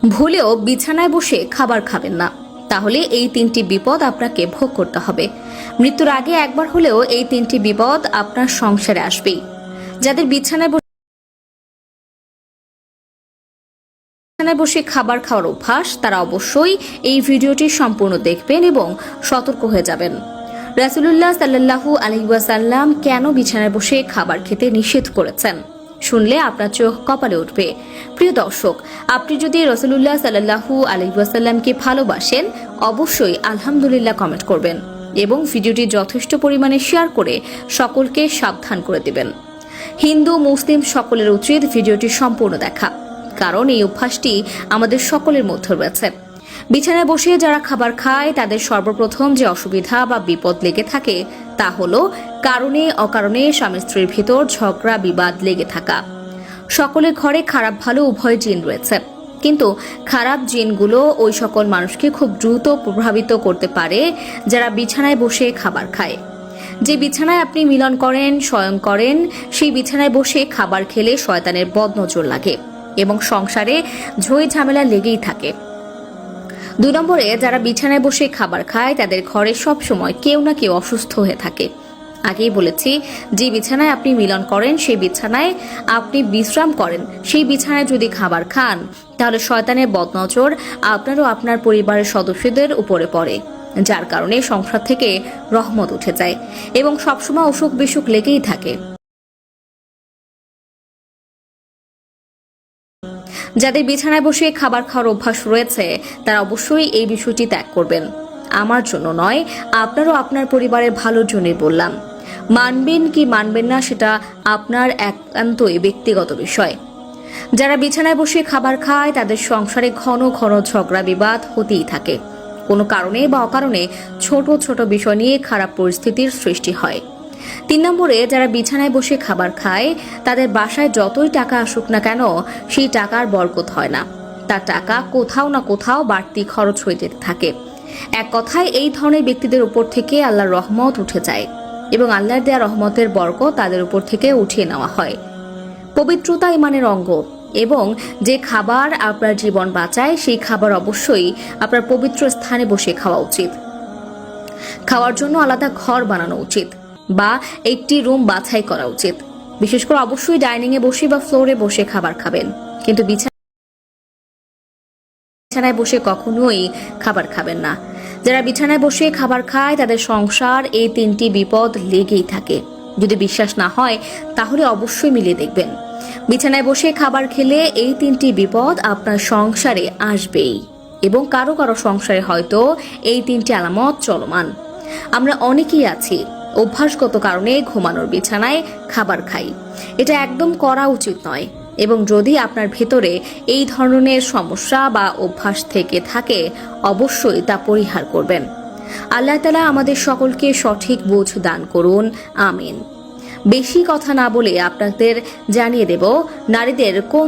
ভুলেও বিছানায় বসে খাবার খাবেন না, তাহলে এই তিনটি বিপদ আপনাকে ভোগ করতে হবে। মৃত্যুর আগে একবার হলেও এই তিনটি বিপদ আপনার সংসারে আসবেই। যাদের বিছানায় বসে খাবার খাওয়ার অভ্যাস, তারা অবশ্যই এই ভিডিওটি সম্পূর্ণ দেখবেন এবং সতর্ক হয়ে যাবেন। রাসূলুল্লাহ সাল্লাল্লাহু আলাইহি ওয়াসাল্লাম কেন বিছানায় বসে খাবার খেতে নিষেধ করেছেন, শুনলে আপনার চোখ কপালে উঠবে। প্রিয় দর্শক, আপনি যদি রাসূলুল্লাহ সাল্লাল্লাহু আলাইহি ওয়াসাল্লামকে ভালোবাসেন, অবশ্যই আলহামদুলিল্লাহ কমেন্ট করবেন এবং ভিডিওটি যথেষ্ট পরিমাণে শেয়ার করে সকলকে সাবধান করে দিবেন। হিন্দু মুসলিম সকলের উচিত ভিডিওটি সম্পূর্ণ দেখা, কারণ এই অভ্যাসটি আমাদের সকলের মধ্যে রয়েছে। বিছানায় বসে যারা খাবার খায়, তাদের সর্বপ্রথম যে অসুবিধা বা বিপদ লেগে থাকে তা হলো কারণে অকারণে স্বামী স্ত্রীর ভিতর ঝগড়া বিবাদ লেগে থাকা। সকলের ঘরে খারাপ ভালো উভয় জিন রয়েছে, কিন্তু খারাপ জিনগুলো ওই সকল মানুষকে খুব দ্রুত প্রভাবিত করতে পারে যারা বিছানায় বসে খাবার খায়। যে বিছানায় আপনি মিলন করেন, শয়ন করেন, সেই বিছানায় বসে খাবার খেলে শয়তানের বদনজর লাগে এবং সংসারে ঝই ঝামেলা লেগেই থাকে। 2 নম্বরে, যারা বিছানায় বসে খাবার খায় তাদের ঘরে সব সময় কেউ না কেউ অসুস্থ হয়ে থাকে। আগেই বলেছি, যে বিছানায় আপনি মিলন করেন, সেই বিছানায় আপনি বিশ্রাম করেন, সেই বিছানায় যদি খাবার খান, তাহলে শয়তানের বদনজর আপনার ও আপনার পরিবারের সদস্যদের উপরে পড়ে, যার কারণে সংসার থেকে রহমত উঠে যায় এবং সবসময় অসুখ বিসুখ লেগেই থাকে। যাদের বিছানায় বসে খাবার খাওয়ার অভ্যাস রয়েছে, তারা অবশ্যই এই বিষয়টি ত্যাগ করবেন। আমার জন্য নয়, আপনার ও আপনার পরিবারের ভালোর জন্যই বললাম। মানবেন কি মানবেন না সেটা আপনার একান্তই ব্যক্তিগত বিষয়। যারা বিছানায় বসে খাবার খায়, তাদের সংসারে ঘন ঘন ঝগড়া বিবাদ হতেই থাকে। কোনো কারণে বা অকারণে ছোট ছোট বিষয় নিয়ে খারাপ পরিস্থিতির সৃষ্টি হয়। 3 নম্বরে, যারা বিছানায় বসে খাবার খায়, তাদের বাসায় যতই টাকা আসুক না কেন, সেই টাকার বরকত হয় না। তার টাকা কোথাও না কোথাও বাড়তি খরচ হয়ে থাকে। এক কথায়, এই ধরনের ব্যক্তিদের উপর থেকে আল্লাহর রহমত উঠে যায় এবং আল্লাহর দেয়া রহমতের বরকত তাদের উপর থেকে উঠিয়ে নেওয়া হয়। পবিত্রতা ইমানের অঙ্গ এবং যে খাবার আপনার জীবন বাঁচায়, সেই খাবার অবশ্যই আপনার পবিত্র স্থানে বসে খাওয়া উচিত। খাওয়ার জন্য আলাদা ঘর বানানো উচিত বা একটি রুম বাছাই করা উচিত। বিশেষ করে অবশ্যই ডাইনিং এ বসে বা ফ্লোরে বসে খাবার খাবেন, কিন্তু বিছানায় বসে কখনোই খাবার খাবেন না। যারা বিছানায় বসে খাবার খায়, তাদের সংসার এই 3টি বিপদ লেগেই থাকে। যদি বিশ্বাস না হয়, তাহলে অবশ্যই মিলিয়ে দেখবেন। বিছানায় বসে খাবার খেলে এই 3টি বিপদ আপনার সংসারে আসবেই এবং কারো কারো সংসারে হয়তো এই 3টি আলামত চলমান। আমরা অনেকেই আছি অভ্যাসগত কারণে ঘুমানোর বিছানায় খাবার খাই। এটা একদম করা উচিত নয় এবং যদি আপনার ভেতরে এই ধরনের সমস্যা বা অভ্যাস থেকে থাকে, অবশ্যই তা পরিহার করবেন। আল্লাহ তাআলা আমাদের সকলকে সঠিক বুঝ দান করুন, আমিন। বেশি কথা না বলে আপনাদের জানিয়ে দেব নারীদের কোন